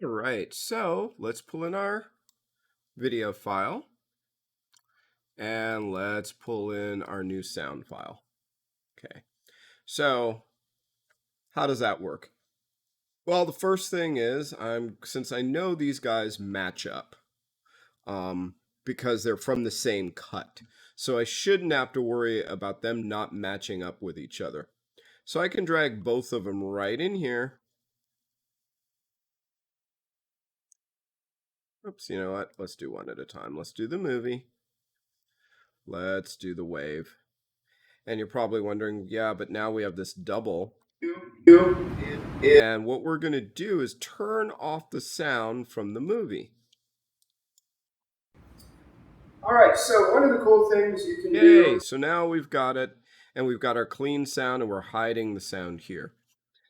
All right, so let's pull in our video file and let's pull in our new sound file. Okay, so how does that work? Well, the first thing is since I know these guys match up um, because they're from the same cut, so I shouldn't have to worry about them not matching up with each other. So I can drag both of them right in here. Oops, you know what? Let's do one at a time. Let's do the movie. Let's do the wave. And you're probably wondering, yeah, but now we have this double. And what we're going to do is turn off the sound from the movie. All right, so one of the cool things you can do. So now we've got it, and we've got our clean sound, and we're hiding the sound here.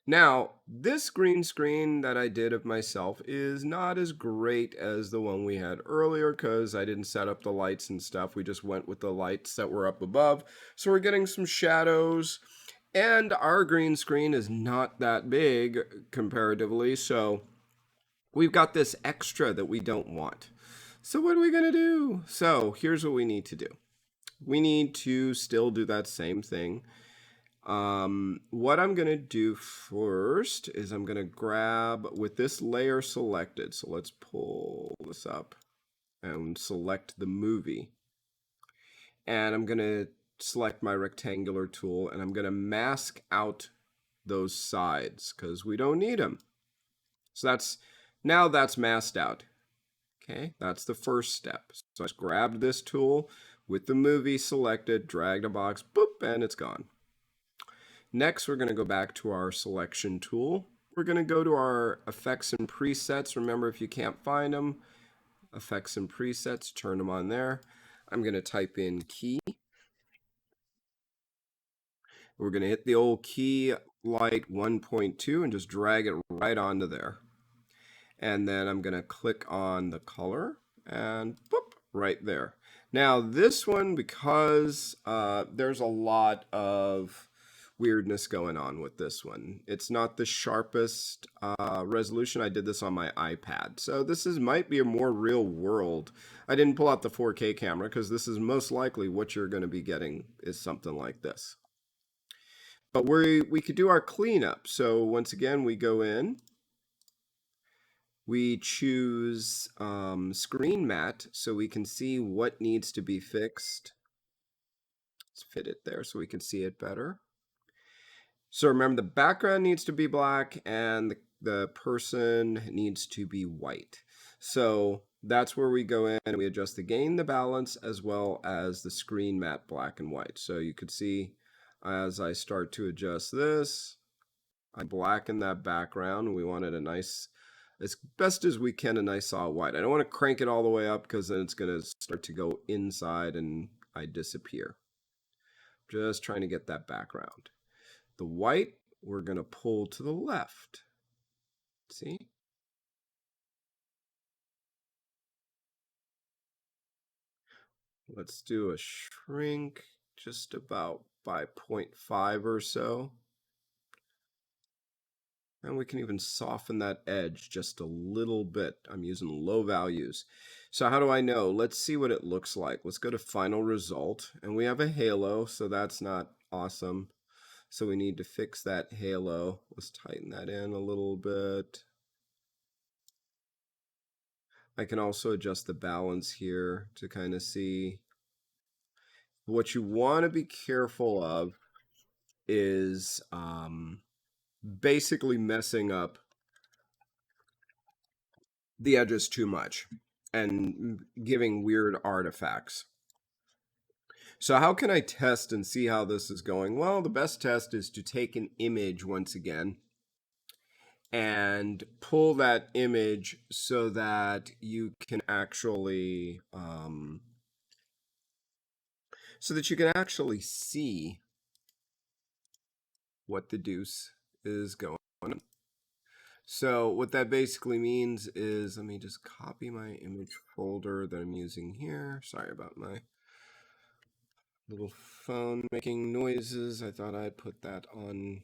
Now, this green screen that I did of myself is not as great as the one we had earlier because I didn't set up the lights and stuff. We just went with the lights that were up above. So we're getting some shadows, and our green screen is not that big comparatively. So we've got this extra that we don't want. So what are we going to do? So here's what we need to do. We need to still do that same thing. What I'm going to do first is I'm going to grab with this layer selected. So let's pull this up and select the movie. And I'm going to select my rectangular tool and I'm going to mask out those sides because we don't need them. So now that's masked out. Okay, that's the first step. So I just grabbed this tool with the movie selected, dragged a box, boop, and it's gone. Next, we're going to go back to our selection tool. We're going to go to our effects and presets. Remember, if you can't find them, effects and presets, turn them on there. I'm going to type in key. We're going to hit the old key light 1.2 and just drag it right onto there. And then I'm going to click on the color and boop, right there. Now this one, because there's a lot of weirdness going on with this one. It's not the sharpest resolution. I did this on my iPad. So this might be a more real world. I didn't pull out the 4K camera because this is most likely what you're going to be getting is something like this. But we could do our cleanup. So once again, we go in. We choose screen matte so we can see what needs to be fixed. Let's fit it there so we can see it better. So remember, the background needs to be black and the person needs to be white. So that's where we go in and we adjust the gain, the balance, as well as the screen matte black and white. So you could see as I start to adjust this, I blacken that background. We wanted a nice, as best as we can, a nice solid white. I don't want to crank it all the way up because then it's going to start to go inside and I disappear. Just trying to get that background. The white, we're going to pull to the left. See? Let's do a shrink just about by 0.5 or so. And we can even soften that edge just a little bit. I'm using low values. So how do I know? Let's see what it looks like. Let's go to final result. And we have a halo, so that's not awesome. So we need to fix that halo. Let's tighten that in a little bit. I can also adjust the balance here to kind of see. What you want to be careful of is basically messing up the edges too much and giving weird artifacts. So how can I test and see how this is going? Well, the best test is to take an image once again and pull that image so that you can actually see what the deuce is going on. So what that basically means is, let me just copy my image folder that I'm using here. Sorry about my little phone making noises. I thought I'd put that on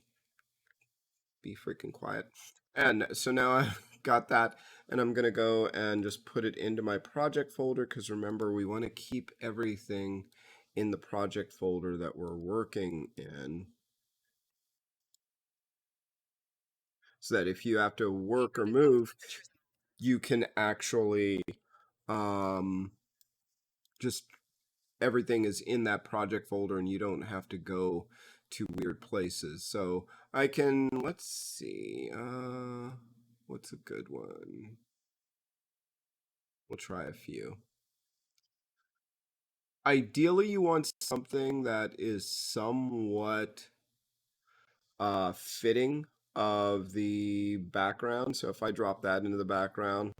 be freaking quiet. And so now I've got that. And I'm going to go and just put it into my project folder because remember, we want to keep everything in the project folder that we're working in. So that if you have to work or move, you can actually just everything is in that project folder and you don't have to go to weird places. So I can, let's see, what's a good one? We'll try a few. Ideally, you want something that is somewhat fitting of the background. So if I drop that into the background,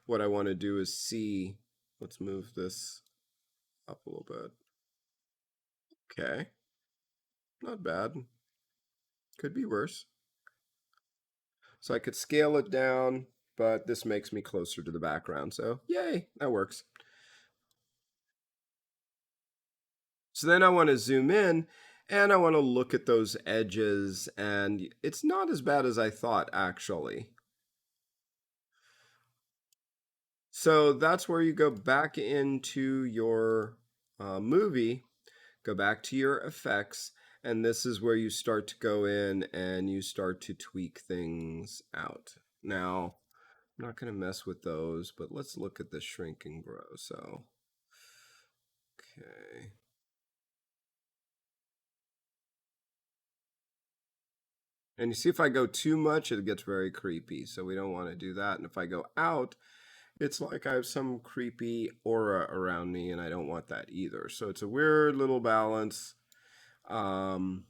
what I want to do is see, let's move this up a little bit. Okay, not bad. Could be worse. So I could scale it down, but this makes me closer to the background. So yay, that works. So then I want to zoom in and I want to look at those edges, and it's not as bad as I thought, actually. So that's where you go back into your movie, go back to your effects, and this is where you start to go in and you start to tweak things out. Now, I'm not going to mess with those, but let's look at the shrink and grow. So, okay. And you see if I go too much, it gets very creepy. So we don't want to do that. And if I go out, it's like I have some creepy aura around me and I don't want that either. So it's a weird little balance. Um,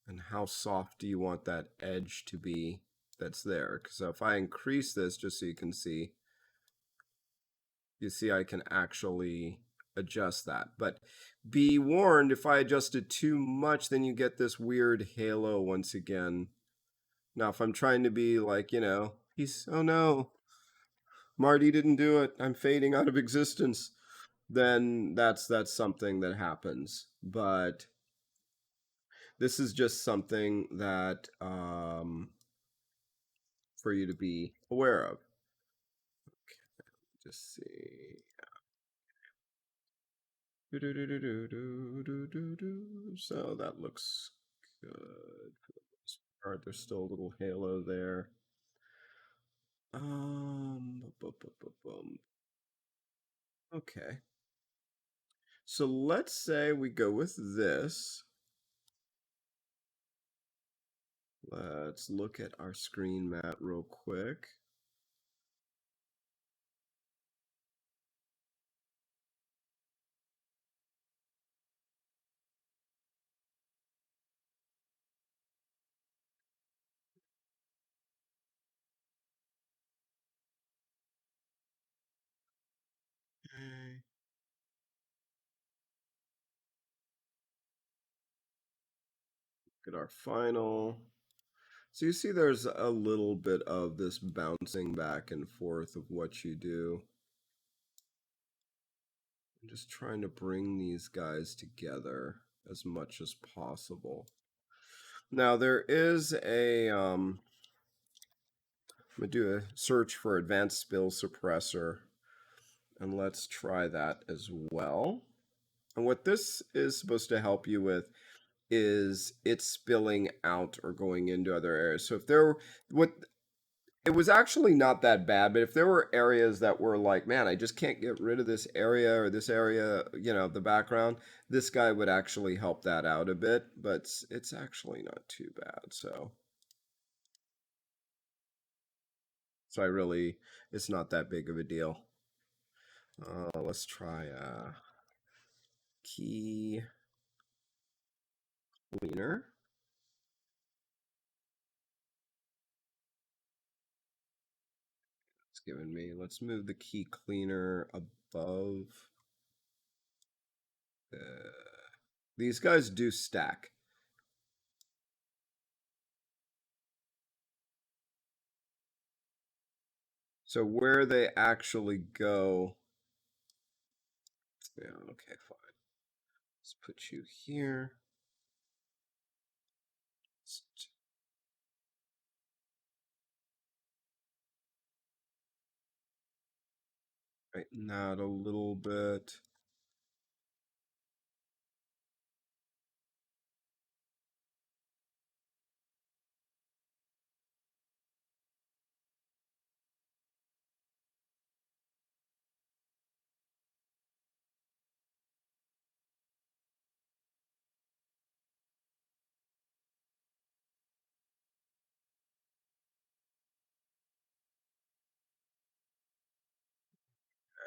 and how soft do you want that edge to be that's there? So if I increase this, just so you can see, you see I can actually adjust that. But be warned, if I adjust it too much, then you get this weird halo once again. Now, if I'm trying to be like, oh no, Marty didn't do it, I'm fading out of existence, then that's something that happens. But this is just something that for you to be aware of. Okay, just see. So that looks good for the most part. There's still a little halo there. Okay. So let's say we go with this. Let's look at our screen mat real quick. Okay. Look at our final. So you see there's a little bit of this bouncing back and forth of what you do. I'm just trying to bring these guys together as much as possible. Now there is I'm gonna do a search for advanced spill suppressor, and let's try that as well. And what this is supposed to help you with is it's spilling out or going into other areas. So if there what it was actually not that bad, but if there were areas that were like, man, I just can't get rid of this area or this area, the background, this guy would actually help that out a bit, but it's actually not too bad. So it's not that big of a deal. Let's try key cleaner. It's given me, let's move the key cleaner above. These guys do stack. So where they actually go, yeah, okay, fine. Let's put you here. Tighten that a little bit.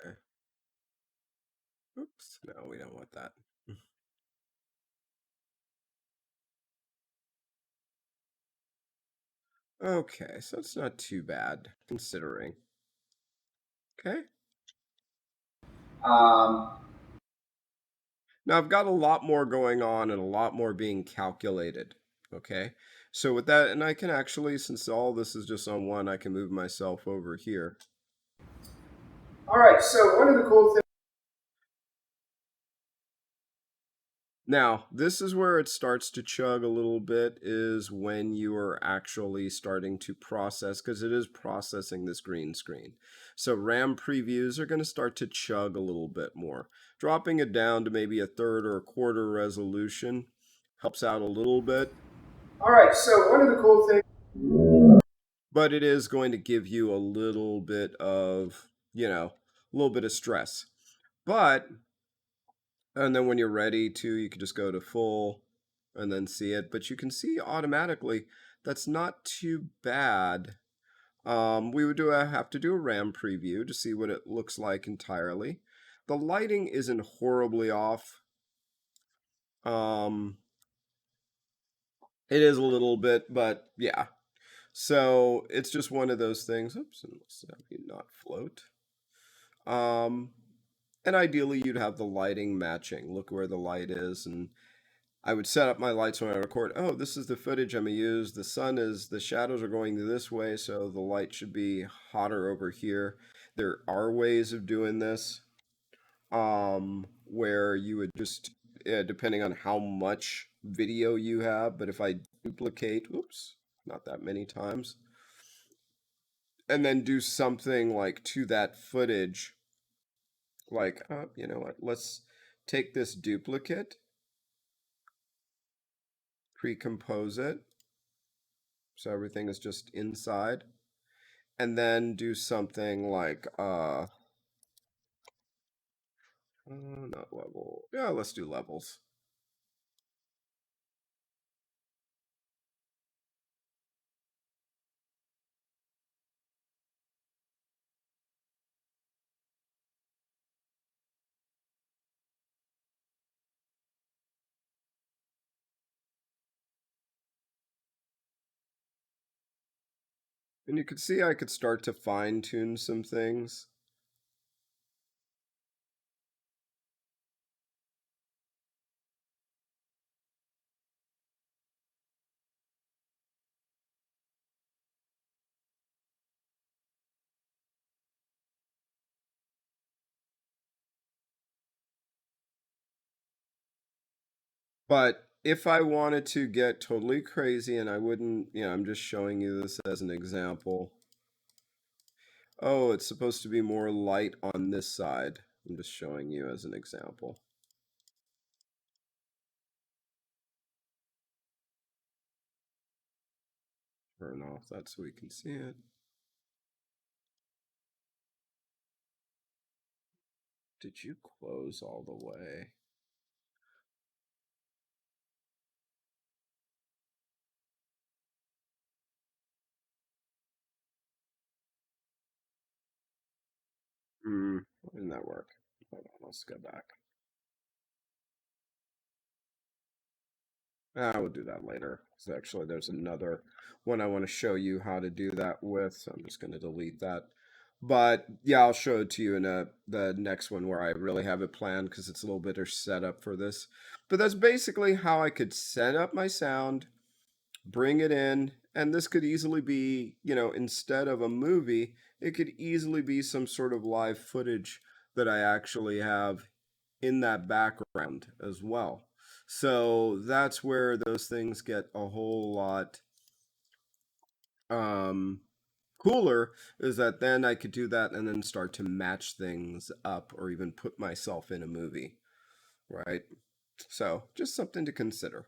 Okay. Oops, no, we don't want that. Okay, so it's not too bad considering. Okay. Um, Now I've got a lot more going on and a lot more being calculated. Okay. So with that, and I can actually, since all this is just on one, I can move myself over here. all right. So one of the cool things. Now, this is where it starts to chug a little bit, is when you are actually starting to process, because it is processing this green screen. So RAM previews are going to start to chug a little bit more. Dropping it down to maybe a third or a quarter resolution helps out a little bit, All right. So one of the cool things. but it is going to give you a little bit of, a little bit of stress. But and then when you're ready to, you can just go to full and then see it. But you can see automatically that's not too bad. We would have to do a RAM preview to see what it looks like entirely. The lighting isn't horribly off. Um, it is a little bit, but yeah. So it's just one of those things. Oops, and let's have you not float. Um, and ideally, you'd have the lighting matching. Look where the light is, and I would set up my lights when I record. Oh, this is the footage I'm gonna use. The shadows are going this way, so the light should be hotter over here. There are ways of doing this, where you would just, depending on how much video you have, but if I duplicate, oops, not that many times, and then do something like to that footage, like, you know what, let's take this duplicate, pre-compose it, so everything is just inside, and then do something like not level, yeah, let's do levels. And you could see I could start to fine tune some things. But if I wanted to get totally crazy, and I wouldn't, I'm just showing you this as an example. Oh, it's supposed to be more light on this side. I'm just showing you as an example. Turn off that so we can see it. Did you close all the way? Why didn't that work? Hold on, let's go back. We'll do that later. So actually, there's another one I want to show you how to do that with. So I'm just going to delete that. But yeah, I'll show it to you in the next one where I really have it planned because it's a little bit of setup for this. But that's basically how I could set up my sound, bring it in, and this could easily be, instead of a movie, it could easily be some sort of live footage that I actually have in that background as well. So that's where those things get a whole lot um cooler is that then I could do that and then start to match things up or even put myself in a movie, right? So just something to consider.